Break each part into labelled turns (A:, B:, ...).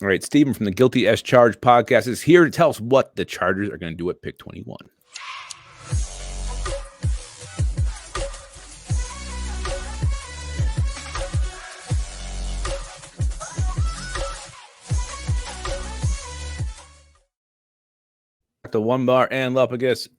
A: All right, Steven from the Guilty as Charged podcast is here to tell us what the Chargers are going to do at pick 21. The Onebar and Lupagus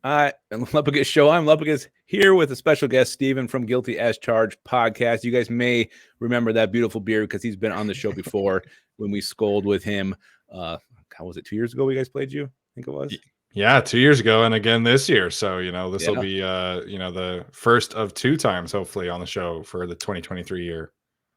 A: show. I'm Lupagus here with a special guest, Steven from Guilty as Charged podcast. You guys may remember that beautiful beard because he's been on the show before when we scold with him. How was it? 2 years ago? You guys played you? I think it was.
B: Yeah, 2 years ago and again this year. So, this will be, the first of 2 times, hopefully, on the show for the 2023 year.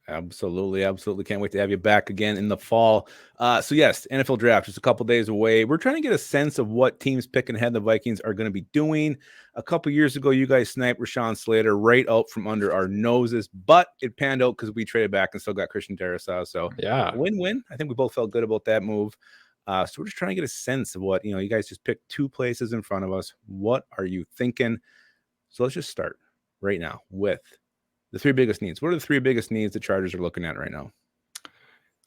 A: Absolutely. Can't wait to have you back again in the fall. So yes, NFL draft just a couple days away. We're trying to get a sense of what teams picking ahead the Vikings are going to be doing. A couple years ago, you guys sniped Rashawn Slater right out from under our noses, but it panned out because we traded back and still got Christian Darrisaw. So
B: yeah,
A: win-win. I think we both felt good about that move. So we're just trying to get a sense of what, you guys just picked 2 places in front of us. What are you thinking? So let's just start right now with the 3 biggest needs. What are the 3 biggest needs the Chargers are looking at right now?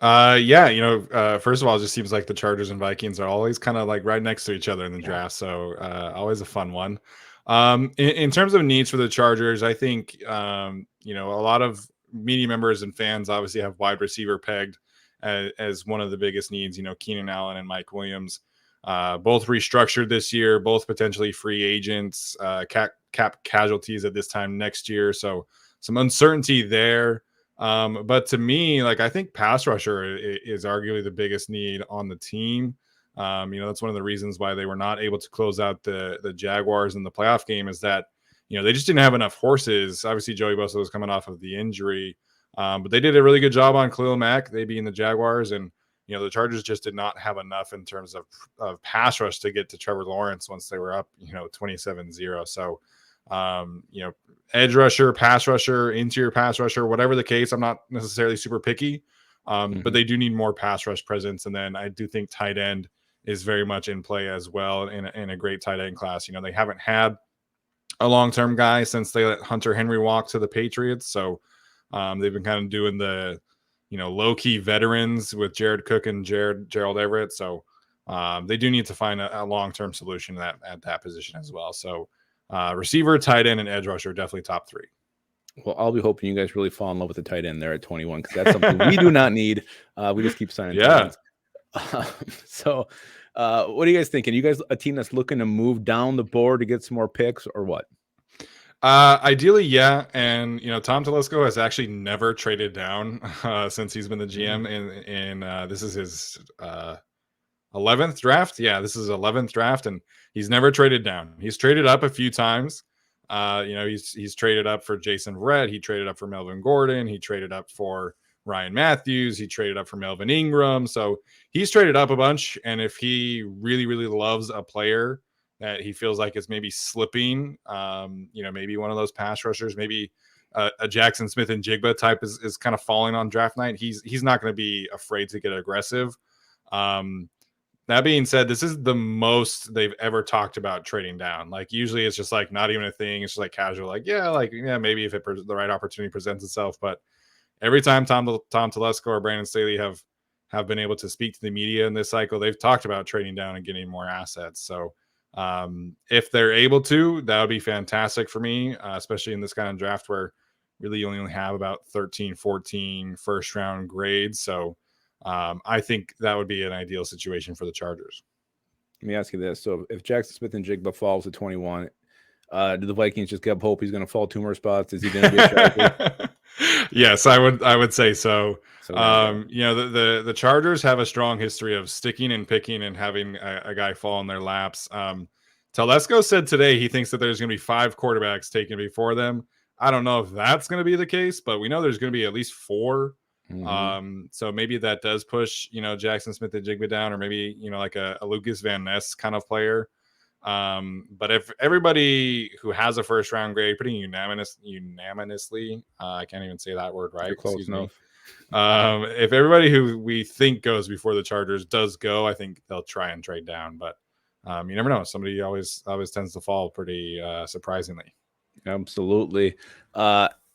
B: First of all, it just seems like the Chargers and Vikings are always kind of like right next to each other in the draft. So always a fun one. In terms of needs for the Chargers, I think, a lot of media members and fans obviously have wide receiver pegged as one of the biggest needs. Keenan Allen and Mike Williams, both restructured this year, both potentially free agents, cap casualties at this time next year. So some uncertainty there. But to me, I think pass rusher is arguably the biggest need on the team. That's one of the reasons why they were not able to close out the Jaguars in the playoff game, is that, they just didn't have enough horses. Obviously, Joey Bosa was coming off of the injury, but they did a really good job on Khalil Mack, they being the Jaguars. And, the Chargers just did not have enough in terms of pass rush to get to Trevor Lawrence once they were up, 27-0. So, edge rusher, pass rusher, interior pass rusher, whatever the case, I'm not necessarily super picky, but they do need more pass rush presence. And then I do think tight end is very much in play as well in a great tight end class. They haven't had a long-term guy since they let Hunter Henry walk to the Patriots. So they've been kind of doing the, low-key veterans with Jared Cook and Gerald Everett. So they do need to find a long-term solution at that position as well. So receiver, tight end, and edge rusher, definitely top 3.
A: Well, I'll be hoping you guys really fall in love with the tight end there at 21, because that's something we do not need. We just keep signing tight ends. So what are you guys thinking? You guys a team that's looking to move down the board to get some more picks, or what?
B: Ideally, yeah. And, Tom Telesco has actually never traded down since he's been the GM. And this is his 11th draft. Yeah, this is 11th draft, and he's never traded down. He's traded up a few times. He's traded up for Jason Verrett. He traded up for Melvin Gordon. He traded up for Ryan Matthews. He traded up for Melvin Ingram. So he's traded up a bunch. And if he really, really loves a player that he feels like is maybe slipping, maybe one of those pass rushers, maybe a Jackson Smith and Jigba type is kind of falling on draft night, he's not going to be afraid to get aggressive. That being said, this is the most they've ever talked about trading down. Usually it's just not even a thing. It's just casual, maybe if the right opportunity presents itself. But every time Tom Telesco or Brandon Staley have been able to speak to the media in this cycle, they've talked about trading down and getting more assets. So if they're able to, that would be fantastic for me, especially in this kind of draft where really you only have about 13, 14 first round grades. So I think that would be an ideal situation for the Chargers.
A: Let me ask you this. So if Jackson Smith and Jigba falls to 21, do the Vikings just give hope he's going to fall 2 more spots? Is he going to be a Charger?
B: Yes, I would say so. The Chargers have a strong history of sticking and picking and having a guy fall in their laps. Telesco said today he thinks that there's going to be 5 quarterbacks taken before them. I don't know if that's going to be the case, but we know there's going to be at least 4. So maybe that does push, Jackson Smith and Jigba down, or maybe, like a Lucas Van Ness kind of player. But if everybody who has a first round grade, pretty unanimously, I can't even say that word right.
A: You're close enough.
B: If everybody who we think goes before the Chargers does go, I think they'll try and trade down. But you never know. Somebody always tends to fall pretty surprisingly.
A: Absolutely.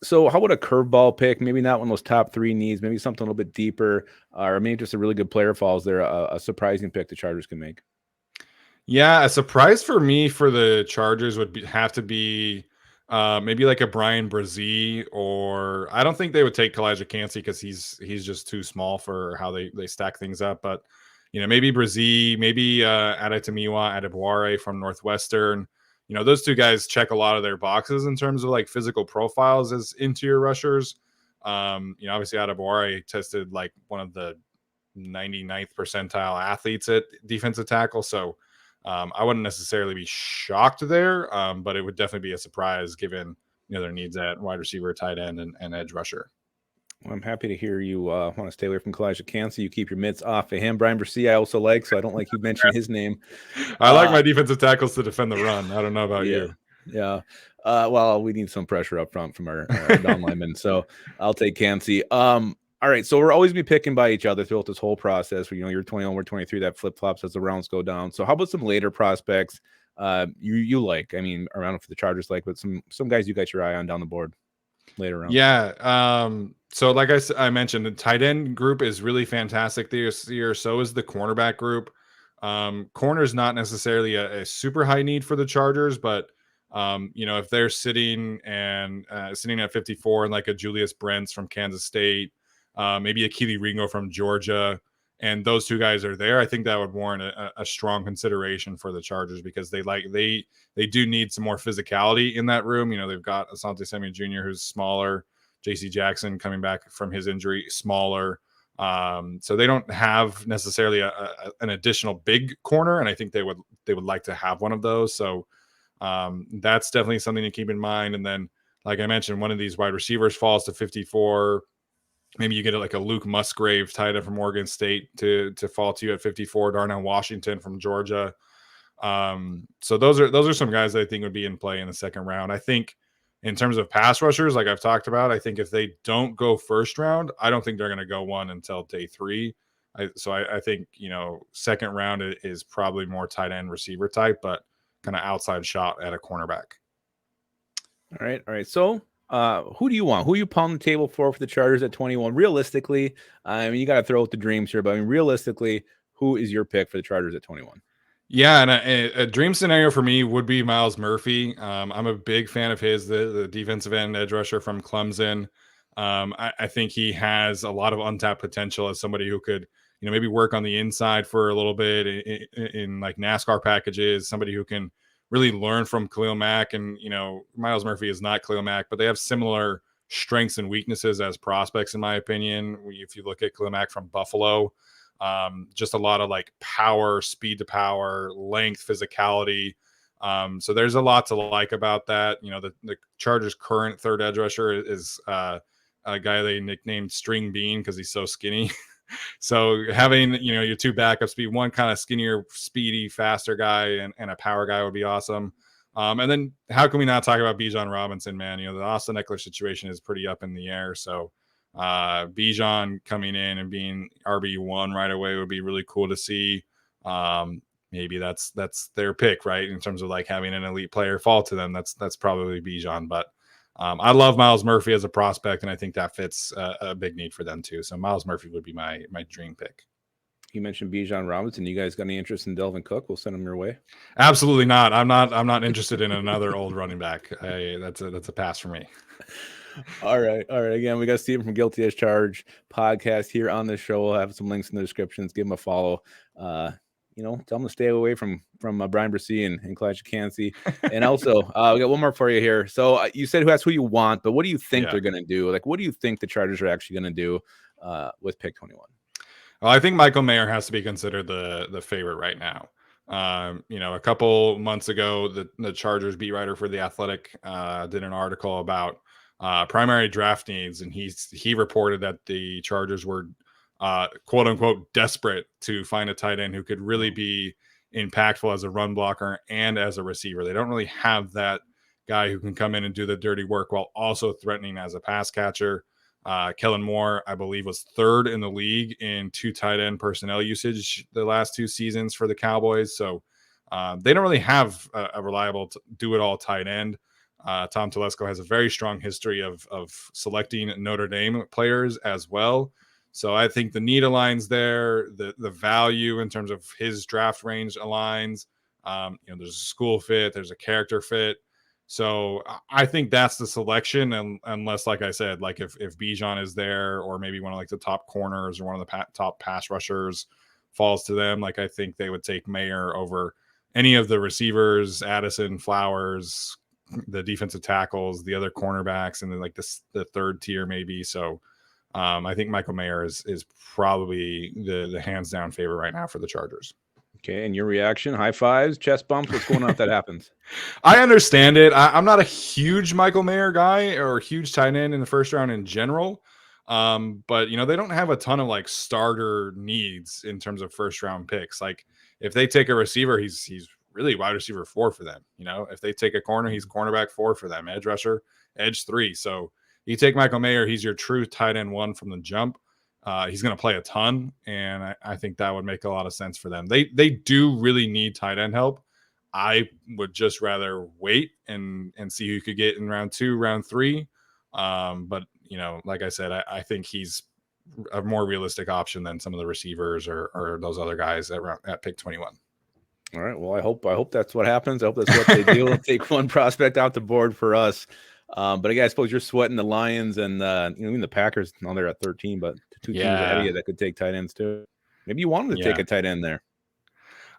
A: So how about a curveball pick? Maybe not one of those top 3 needs, maybe something a little bit deeper, or maybe just a really good player falls there, a surprising pick the Chargers can make.
B: Yeah, a surprise for me for the Chargers would have to be maybe like a Brian Brzee, or I don't think they would take Elijah Cansey because he's just too small for how they stack things up. But maybe Brzee, maybe Adetomiwa Adebaware from Northwestern. Those two guys check a lot of their boxes in terms of like physical profiles as interior rushers. Obviously Adebaware tested like one of the 99th percentile athletes at defensive tackle, so I wouldn't necessarily be shocked there, but it would definitely be a surprise given their needs at wide receiver, tight end, and edge rusher.
A: Well, I'm happy to hear you want to stay away from Elijah Cansey. You keep your mitts off of him. Brian Brzee, I also like, so I don't like you mentioning his name.
B: I like my defensive tackles to defend the run. I don't know about
A: Yeah,
B: you.
A: yeah. Well, we need some pressure up front from our down linemen, so I'll take Cansey. All right, so we're always be picking by each other throughout this whole process. Where you're 21, we're 23. That flip flops as the rounds go down. So how about some later prospects? You like? I mean, around for the Chargers like, but some guys you got your eye on down the board later on.
B: Yeah. So like I mentioned, the tight end group is really fantastic this year. So is the cornerback group. Corner is not necessarily a super high need for the Chargers, but if they're sitting at 54 and like a Julius Brents from Kansas State, maybe a Keely Ringo from Georgia, and those two guys are there, I think that would warrant a strong consideration for the Chargers because they do need some more physicality in that room. They've got Asante Samuel Jr., who's smaller, JC Jackson coming back from his injury, smaller. So they don't have necessarily an additional big corner, and I think they would like to have one of those. So that's definitely something to keep in mind. And then, like I mentioned, one of these wide receivers falls to 54. Maybe you get like a Luke Musgrave tight end from Oregon State to fall to you at 54. Darnell Washington from Georgia. So those are some guys that I think would be in play in the second round. I think in terms of pass rushers, like I've talked about, I think if they don't go first round, I don't think they're going to go one until day 3. I think second round is probably more tight end receiver type, but kind of outside shot at a cornerback.
A: All right. So, who do you want? Who you pound the table for the Chargers at 21? Realistically, I mean, you got to throw out the dreams here, but I mean, realistically, who is your pick for the Chargers at 21?
B: Yeah, and a dream scenario for me would be Miles Murphy. I'm a big fan of his, the defensive end edge rusher from Clemson. I think he has a lot of untapped potential as somebody who could, maybe work on the inside for a little bit in like NASCAR packages. Somebody who can really learn from Khalil Mack, and Miles Murphy is not Khalil Mack, but they have similar strengths and weaknesses as prospects, in my opinion. If you look at Khalil Mack from Buffalo. Just a lot of like power, speed to power, length, physicality. So there's a lot to like about that. The Chargers' current third edge rusher is a guy they nicknamed String Bean because he's so skinny. So having your two backups be one kind of skinnier, speedy, faster guy and a power guy would be awesome. And then how can we not talk about Bijan Robinson, man? The Austin Eckler situation is pretty up in the air. So Bijan coming in and being RB1 right away would be really cool to see. Maybe that's their pick, right? In terms of like having an elite player fall to them, that's probably Bijan. But I love Miles Murphy as a prospect, and I think that fits a big need for them too. So Miles Murphy would be my dream pick.
A: You mentioned Bijan Robinson. You guys got any interest in Delvin Cook? We'll send him your way.
B: Absolutely not. I'm not interested in another old running back. That's a pass for me.
A: All right. Again, we got Steven from Guilty as Charged podcast here on the show. We'll have some links in the descriptions. Give him a follow. Tell him to stay away from Brian Brzee and Elijah Cansey. And also, we got one more for you here. So you said that's who you want, but what do you think they're going to do? Like, what do you think the Chargers are actually going to do with pick 21?
B: Well, I think Michael Mayer has to be considered the favorite right now. A couple months ago, the Chargers beat writer for The Athletic did an article about primary draft needs, and he reported that the Chargers were quote unquote desperate to find a tight end who could really be impactful as a run blocker and as a receiver. They don't really have that guy who can come in and do the dirty work while also threatening as a pass catcher. Kellen Moore, I believe, was third in the league in 2 tight end personnel usage the last 2 seasons for the Cowboys. So they don't really have a reliable do-it-all tight end. Tom Telesco has a very strong history of selecting Notre Dame players as well. So I think the need aligns there. The value in terms of his draft range aligns. There's a school fit, there's a character fit. So I think that's the selection, and unless, like I said, like if Bijan is there, or maybe one of like the top corners or one of the top pass rushers falls to them, like I think they would take Mayer over any of the receivers, Addison, Flowers, the defensive tackles, the other cornerbacks, and then like the third tier maybe. So I think Michael Mayer is probably the hands down favorite right now for the Chargers.
A: Okay, and your reaction? High fives, chest bumps. What's going on if that happens?
B: I understand it. I'm not a huge Michael Mayer guy or a huge tight end in the first round in general. But they don't have a ton of like starter needs in terms of first round picks. Like if they take a receiver, he's really wide receiver 4 for them. If they take a corner, he's cornerback 4 for them, edge rusher, edge 3. So you take Michael Mayer, he's your true tight end 1 from the jump. He's going to play a ton, and I think that would make a lot of sense for them. They do really need tight end help. I would just rather wait and see who you could get in round 2, round 3. But like I said, I think he's a more realistic option than some of the receivers or those other guys at pick 21.
A: All right. Well, I hope that's what happens. I hope that's what they do. We'll take one prospect out the board for us. But again, I suppose you're sweating the Lions and even the Packers. Now they're at 13, but 2 teams ahead of you that could take tight ends too. Maybe you want them to take a tight end there.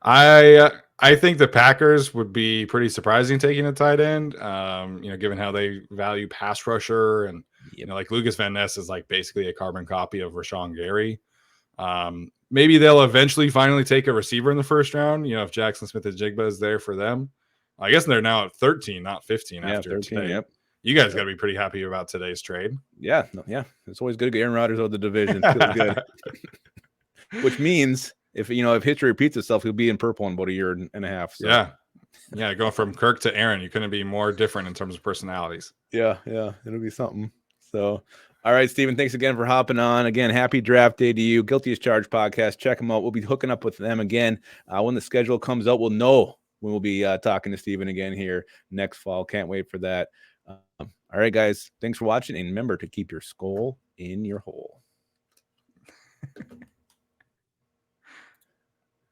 B: I think the Packers would be pretty surprising taking a tight end. Given how they value pass rusher, and like Lucas Van Ness is like basically a carbon copy of Rashawn Gary. Maybe they'll eventually finally take a receiver in the first round. If Jackson Smith-Njigba is there for them. I guess they're now at 13, not 15 after 13, today.
A: Yep.
B: You guys got to be pretty happy about today's trade.
A: Yeah. It's always good to get Aaron Rodgers out of the division. Feels good. Which means if history repeats itself, he'll be in purple in about a year and a half. So.
B: Yeah. Going from Kirk to Aaron, you couldn't be more different in terms of personalities.
A: Yeah. It'll be something. So, all right, Steven, thanks again for hopping on. Again, happy draft day to you. Guilty as Charged podcast. Check them out. We'll be hooking up with them again. When the schedule comes out, we'll know when we'll be talking to Steven again here next fall. Can't wait for that. All right, guys, thanks for watching. And remember to keep your skull in your hole.